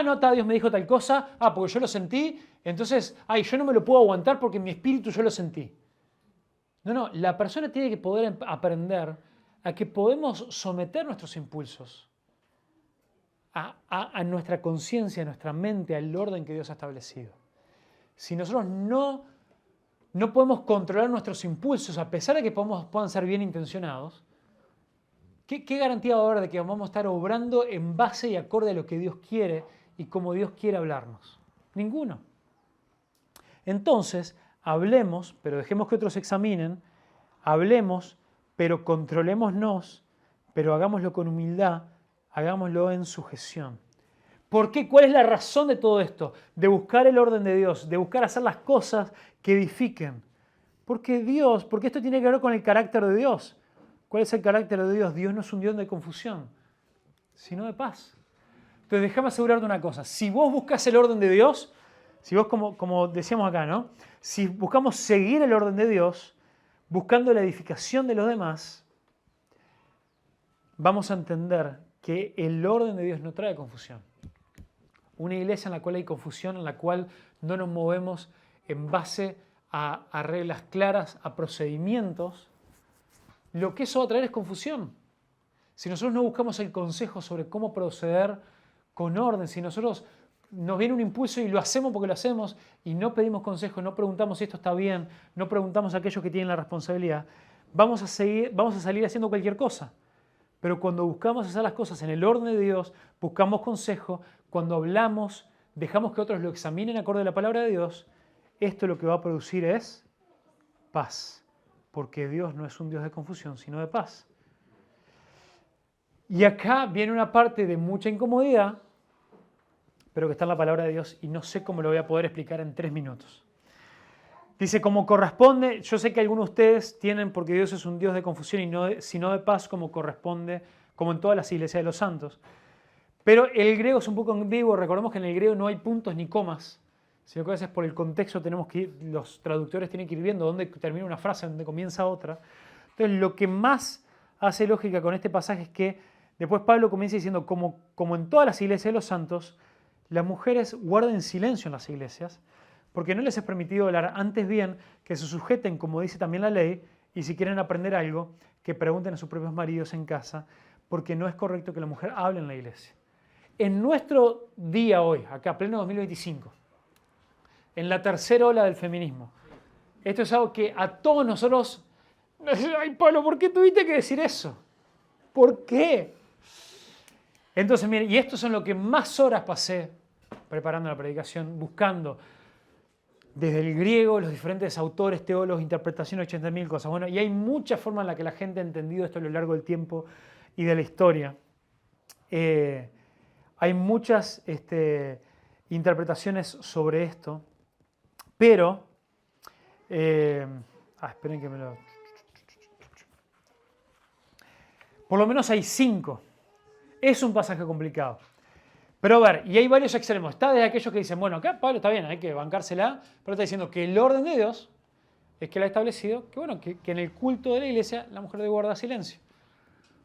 no, Dios me dijo tal cosa, porque yo lo sentí, entonces, yo no me lo puedo aguantar porque en mi espíritu yo lo sentí. No, la persona tiene que poder aprender a que podemos someter nuestros impulsos a nuestra conciencia, a nuestra mente, al orden que Dios ha establecido. Si nosotros no podemos controlar nuestros impulsos, a pesar de que puedan ser bien intencionados, ¿qué garantía va a haber de que vamos a estar obrando en base y acorde a lo que Dios quiere y como Dios quiere hablarnos? Ninguno. Entonces, hablemos, pero dejemos que otros examinen, hablemos, pero controlémonos, pero hagámoslo con humildad, hagámoslo en sujeción. ¿Por qué? ¿Cuál es la razón de todo esto? De buscar el orden de Dios, de buscar hacer las cosas que edifiquen. Porque esto tiene que ver con el carácter de Dios. ¿Cuál es el carácter de Dios? Dios no es un Dios de confusión, sino de paz. Entonces déjame asegurarte una cosa, si vos buscas el orden de Dios, si vos como decíamos acá, ¿no? Si buscamos seguir el orden de Dios, buscando la edificación de los demás, vamos a entender que el orden de Dios no trae confusión. Una iglesia en la cual hay confusión, en la cual no nos movemos en base a reglas claras, a procedimientos, lo que eso va a traer es confusión. Si nosotros no buscamos el consejo sobre cómo proceder con orden, si nosotros nos viene un impulso y lo hacemos porque lo hacemos y no pedimos consejo, no preguntamos si esto está bien, no preguntamos a aquellos que tienen la responsabilidad, vamos a salir haciendo cualquier cosa. Pero cuando buscamos hacer las cosas en el orden de Dios, buscamos consejo, cuando hablamos, dejamos que otros lo examinen acorde a la palabra de Dios, esto lo que va a producir es paz. Porque Dios no es un Dios de confusión, sino de paz. Y acá viene una parte de mucha incomodidad, pero que está en la palabra de Dios y no sé cómo lo voy a poder explicar en 3 minutos. Dice, como corresponde, yo sé que algunos de ustedes tienen, porque Dios es un Dios de confusión sino de paz, como corresponde, como en todas las iglesias de los santos. Pero el griego es un poco ambiguo, recordemos que en el griego no hay puntos ni comas, sino que a veces por el contexto los traductores tienen que ir viendo dónde termina una frase, dónde comienza otra. Entonces, lo que más hace lógica con este pasaje es que después Pablo comienza diciendo, como en todas las iglesias de los santos, las mujeres guarden silencio en las iglesias, porque no les es permitido hablar, antes bien que se sujeten, como dice también la ley, y si quieren aprender algo, que pregunten a sus propios maridos en casa, porque no es correcto que la mujer hable en la iglesia. En nuestro día hoy, acá, pleno 2025, en la tercera ola del feminismo, esto es algo que a todos nosotros, ay Pablo, ¿por qué tuviste que decir eso? ¿Por qué? Entonces, miren, y esto son lo que más horas pasé preparando la predicación, buscando desde el griego, los diferentes autores, teólogos, interpretaciones, 80.000 cosas. Bueno, y hay muchas formas en las que la gente ha entendido esto a lo largo del tiempo y de la historia. Hay muchas interpretaciones sobre esto, pero... esperen que me lo... Por lo menos hay 5. Es un pasaje complicado. Pero a ver, y hay varios extremos. Está desde aquellos que dicen, bueno, acá Pablo está bien, hay que bancársela, pero está diciendo que el orden de Dios es que él ha establecido que en el culto de la iglesia la mujer debe guardar silencio.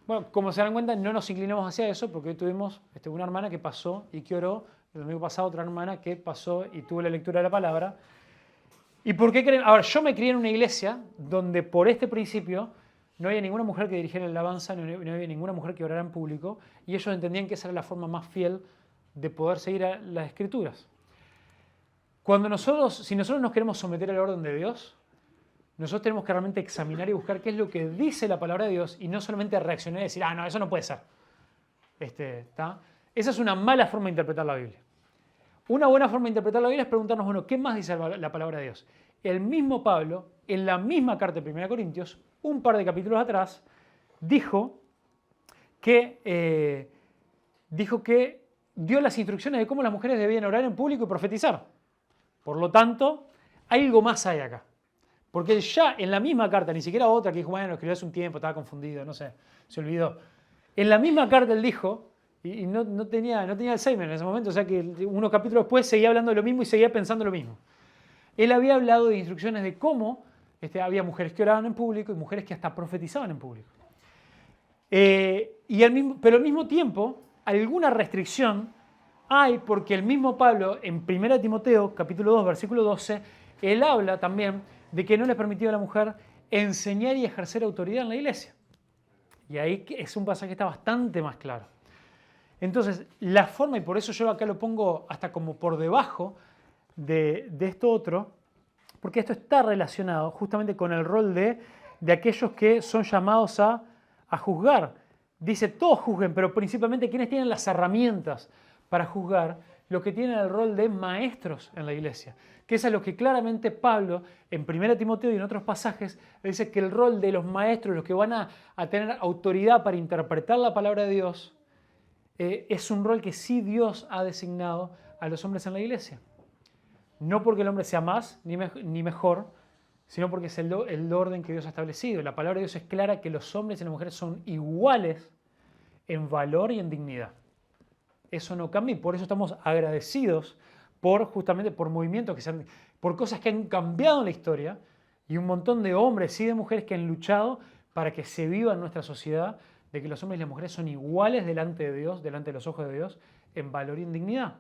Bueno, como se dan cuenta, no nos inclinamos hacia eso porque hoy tuvimos una hermana que pasó y que oró, el domingo pasado otra hermana que pasó y tuvo la lectura de la palabra. ¿Y por qué creen? Ahora, yo me crié en una iglesia donde por este principio no había ninguna mujer que dirigiera la alabanza, no había ninguna mujer que orara en público, y ellos entendían que esa era la forma más fiel de poder seguir a las Escrituras. Si nosotros nos queremos someter al orden de Dios, nosotros tenemos que realmente examinar y buscar qué es lo que dice la palabra de Dios y no solamente reaccionar y decir, no, eso no puede ser. Esa es una mala forma de interpretar la Biblia. Una buena forma de interpretar la Biblia es preguntarnos, bueno, ¿qué más dice la palabra de Dios? El mismo Pablo, en la misma carta de 1 Corintios, un par de capítulos atrás, dijo que dio las instrucciones de cómo las mujeres debían orar en público y profetizar. Por lo tanto, algo más hay acá. Porque ya en la misma carta, ni siquiera otra que dijo, bueno, escribió hace un tiempo, estaba confundido, no sé, se olvidó. En la misma carta él dijo y no tenía Alzheimer en ese momento, o sea que unos capítulos después seguía hablando de lo mismo y seguía pensando lo mismo. Él había hablado de instrucciones de cómo había mujeres que oraban en público y mujeres que hasta profetizaban en público. Pero al mismo tiempo, alguna restricción hay porque el mismo Pablo, en 1 Timoteo, capítulo 2, versículo 12, él habla también de que no le permitió a la mujer enseñar y ejercer autoridad en la iglesia. Y ahí es un pasaje que está bastante más claro. Entonces, la forma, y por eso yo acá lo pongo hasta como por debajo de esto otro, porque esto está relacionado justamente con el rol de aquellos que son llamados a juzgar. Dice, todos juzguen, pero principalmente quienes tienen las herramientas para juzgar, los que tienen el rol de maestros en la iglesia. Que eso es lo que claramente Pablo, en 1 Timoteo y en otros pasajes, dice que el rol de los maestros, los que van a tener autoridad para interpretar la palabra de Dios, es un rol que sí Dios ha designado a los hombres en la iglesia. No porque el hombre sea más ni mejor, sino porque es el orden que Dios ha establecido. La palabra de Dios es clara que los hombres y las mujeres son iguales en valor y en dignidad. Eso no cambia y por eso estamos agradecidos justamente por movimientos por cosas que han cambiado en la historia y un montón de hombres y de mujeres que han luchado para que se viva en nuestra sociedad de que los hombres y las mujeres son iguales delante de Dios, delante de los ojos de Dios, en valor y en dignidad.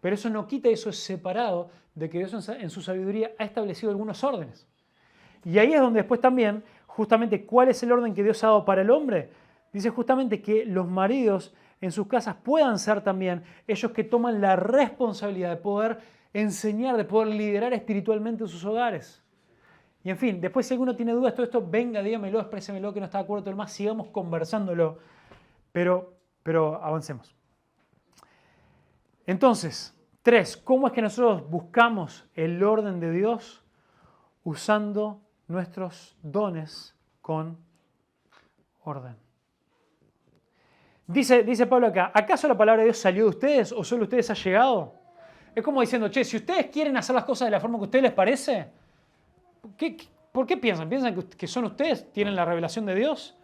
Pero eso no quita, eso es separado de que Dios en su sabiduría ha establecido algunos órdenes. Y ahí es donde después también, justamente, ¿cuál es el orden que Dios ha dado para el hombre? Dice justamente que los maridos en sus casas puedan ser también ellos que toman la responsabilidad de poder enseñar, de poder liderar espiritualmente sus hogares. Y en fin, después si alguno tiene dudas de todo esto, venga, dígamelo, exprésemelo, que no está de acuerdo, todo el más, sigamos conversándolo, pero avancemos. Entonces, 3, ¿cómo es que nosotros buscamos el orden de Dios? Usando nuestros dones con orden. Dice Pablo acá, ¿acaso la palabra de Dios salió de ustedes o solo a ustedes ha llegado? Es como diciendo, che, si ustedes quieren hacer las cosas de la forma que a ustedes les parece, ¿por qué piensan? ¿Piensan que son ustedes? ¿Tienen la revelación de Dios?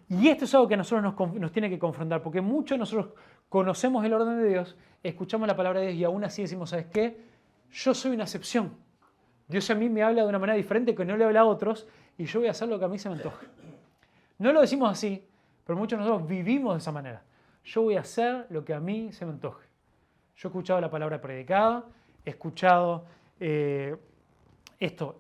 Y esto es algo que a nosotros nos tiene que confrontar, porque muchos de nosotros conocemos el orden de Dios, escuchamos la palabra de Dios y aún así decimos, ¿sabes qué? Yo soy una excepción. Dios a mí me habla de una manera diferente que no le habla a otros y yo voy a hacer lo que a mí se me antoje. No lo decimos así, pero muchos de nosotros vivimos de esa manera. Yo voy a hacer lo que a mí se me antoje. Yo he escuchado la palabra predicada, he escuchado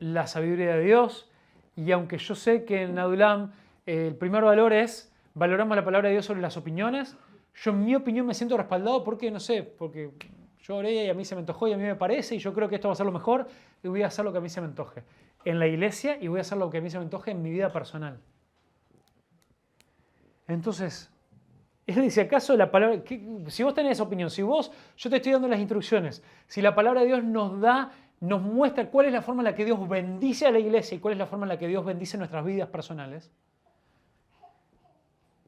la sabiduría de Dios, y aunque yo sé que en Adulam el primer valor es valoramos la palabra de Dios sobre las opiniones, yo en mi opinión me siento respaldado porque, no sé, porque yo oré y a mí se me antojó y a mí me parece y yo creo que esto va a ser lo mejor y voy a hacer lo que a mí se me antoje en la iglesia y voy a hacer lo que a mí se me antoje en mi vida personal. Entonces, él dice, ¿acaso la palabra, si vos tenés opinión, yo te estoy dando las instrucciones, si la palabra de Dios nos muestra cuál es la forma en la que Dios bendice a la iglesia y cuál es la forma en la que Dios bendice nuestras vidas personales,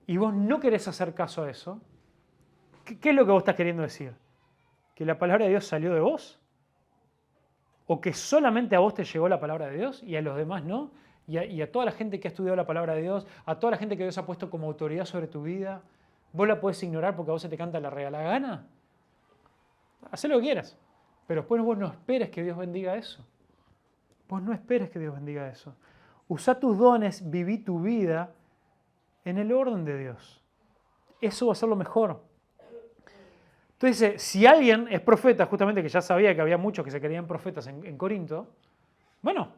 y vos no querés hacer caso a eso, ¿qué es lo que vos estás queriendo decir? ¿Que la palabra de Dios salió de vos? ¿O que solamente a vos te llegó la palabra de Dios y a los demás no? Y a toda la gente que ha estudiado la palabra de Dios, a toda la gente que Dios ha puesto como autoridad sobre tu vida, ¿vos la podés ignorar porque a vos se te canta la regalada gana? Hacé lo que quieras, pero después vos no esperes que Dios bendiga eso. Vos no esperes que Dios bendiga eso. Usá tus dones, viví tu vida en el orden de Dios. Eso va a ser lo mejor. Entonces, si alguien es profeta, justamente que ya sabía que había muchos que se creían profetas en Corinto, bueno,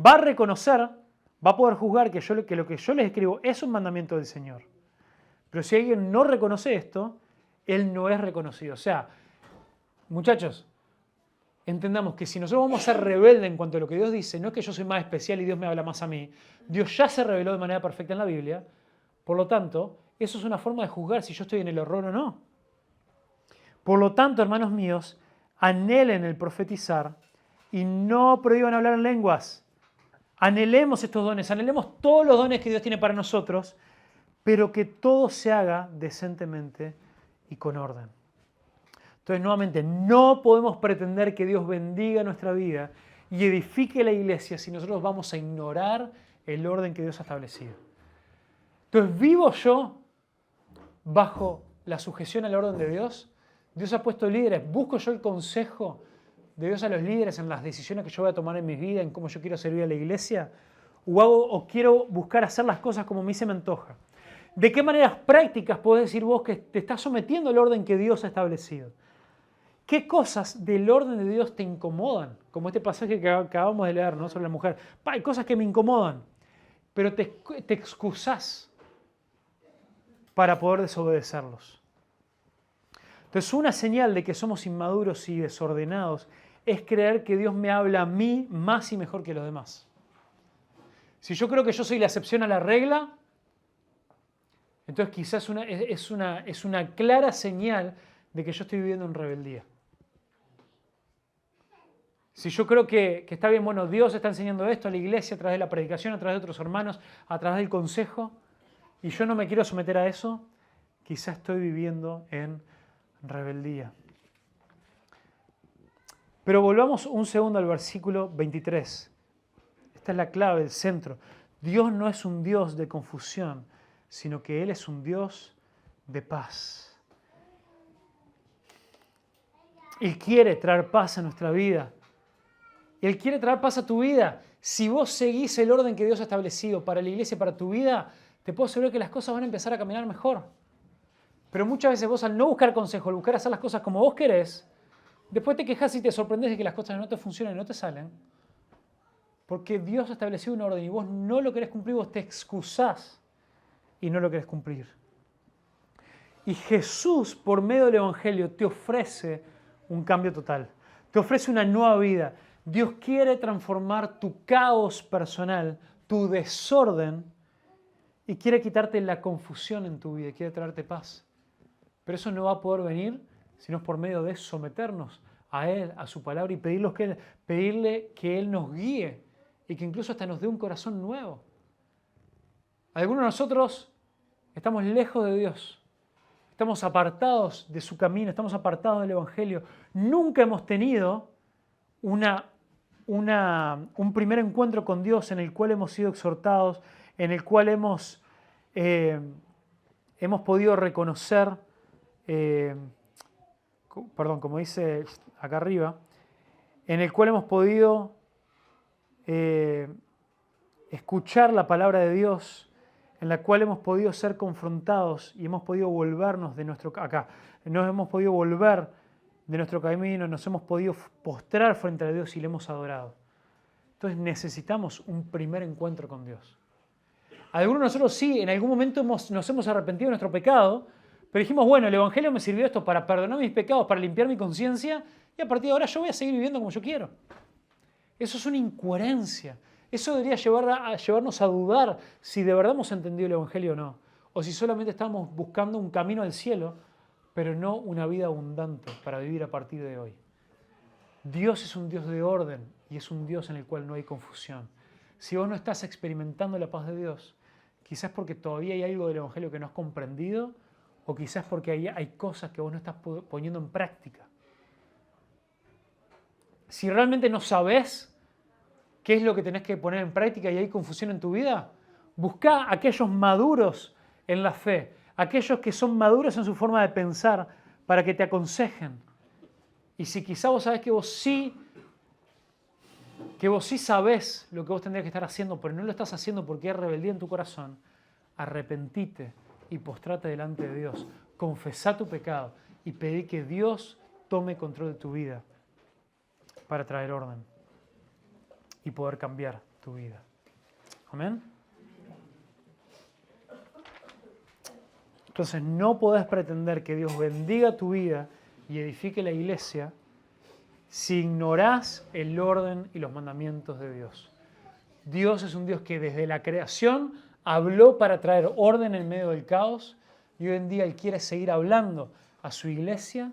va a reconocer, va a poder juzgar que lo que yo les escribo es un mandamiento del Señor. Pero si alguien no reconoce esto, él no es reconocido. O sea, muchachos, entendamos que si nosotros vamos a ser rebeldes en cuanto a lo que Dios dice, no es que yo soy más especial y Dios me habla más a mí. Dios ya se reveló de manera perfecta en la Biblia. Por lo tanto, eso es una forma de juzgar si yo estoy en el error o no. Por lo tanto, hermanos míos, anhelen el profetizar y no prohíban hablar en lenguas. Anhelemos estos dones, anhelemos todos los dones que Dios tiene para nosotros, pero que todo se haga decentemente y con orden. Entonces, nuevamente, no podemos pretender que Dios bendiga nuestra vida y edifique la iglesia si nosotros vamos a ignorar el orden que Dios ha establecido. Entonces, ¿vivo yo bajo la sujeción al orden de Dios? Dios ha puesto líderes. ¿Busco yo el consejo de Dios a los líderes en las decisiones que yo voy a tomar en mi vida, en cómo yo quiero servir a la iglesia? ¿O quiero buscar hacer las cosas como a mí se me antoja? ¿De qué maneras prácticas podés decir vos que te estás sometiendo al orden que Dios ha establecido? ¿Qué cosas del orden de Dios te incomodan? Como este pasaje que acabamos de leer, ¿no? Sobre la mujer. Hay cosas que me incomodan, pero te excusás para poder desobedecerlos. Entonces, una señal de que somos inmaduros y desordenados es creer que Dios me habla a mí más y mejor que los demás. Si yo creo que yo soy la excepción a la regla, entonces quizás es una clara señal de que yo estoy viviendo en rebeldía. Si yo creo que está bien, bueno, Dios está enseñando esto a la iglesia a través de la predicación, a través de otros hermanos, a través del consejo, y yo no me quiero someter a eso, quizás estoy viviendo en rebeldía. Pero volvamos un segundo al versículo 23. Esta es la clave, el centro. Dios no es un Dios de confusión, sino que Él es un Dios de paz. Él quiere traer paz a nuestra vida. Él quiere traer paz a tu vida. Si vos seguís el orden que Dios ha establecido para la iglesia, para tu vida, te puedo asegurar que las cosas van a empezar a caminar mejor. Pero muchas veces vos, al no buscar consejo, al buscar hacer las cosas como vos querés, después te quejás y te sorprendés de que las cosas no te funcionan y no te salen. Porque Dios ha establecido un orden y vos no lo querés cumplir, vos te excusás y no lo querés cumplir. Y Jesús, por medio del Evangelio, te ofrece un cambio total. Te ofrece una nueva vida. Dios quiere transformar tu caos personal, tu desorden, y quiere quitarte la confusión en tu vida, quiere traerte paz. Pero eso no va a poder venir sino por medio de someternos a Él, a su palabra, y pedirle que Él nos guíe y que incluso hasta nos dé un corazón nuevo. Algunos de nosotros estamos lejos de Dios, estamos apartados de su camino, estamos apartados del Evangelio. Nunca hemos tenido un primer encuentro con Dios en el cual hemos sido exhortados, en el cual hemos podido reconocer, como dice acá arriba, en el cual hemos podido escuchar la palabra de Dios, en la cual hemos podido ser confrontados y hemos podido volvernos de nuestro camino, nos hemos podido postrar frente a Dios y le hemos adorado. Entonces necesitamos un primer encuentro con Dios. Algunos de nosotros sí, en algún momento nos hemos arrepentido de nuestro pecado, pero dijimos, bueno, el Evangelio me sirvió esto para perdonar mis pecados, para limpiar mi conciencia, y a partir de ahora yo voy a seguir viviendo como yo quiero. Eso es una incoherencia. Eso debería llevarnos a dudar si de verdad hemos entendido el Evangelio o no, o si solamente estamos buscando un camino al cielo, pero no una vida abundante para vivir a partir de hoy. Dios es un Dios de orden y es un Dios en el cual no hay confusión. Si vos no estás experimentando la paz de Dios, quizás porque todavía hay algo del Evangelio que no has comprendido, o quizás porque hay cosas que vos no estás poniendo en práctica. Si realmente no sabés qué es lo que tenés que poner en práctica y hay confusión en tu vida, buscá a aquellos maduros en la fe, aquellos que son maduros en su forma de pensar, para que te aconsejen. Y si quizá vos sabés que vos sí sabés lo que vos tendrías que estar haciendo, pero no lo estás haciendo porque hay rebeldía en tu corazón, arrepentite y postrate delante de Dios. Confesá tu pecado y pedí que Dios tome control de tu vida para traer orden y poder cambiar tu vida. Amén. Entonces no podés pretender que Dios bendiga tu vida y edifique la iglesia si ignorás el orden y los mandamientos de Dios. Dios es un Dios que desde la creación habló para traer orden en medio del caos y hoy en día Él quiere seguir hablando a su iglesia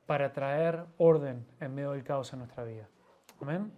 para traer orden en medio del caos en nuestra vida. Amén.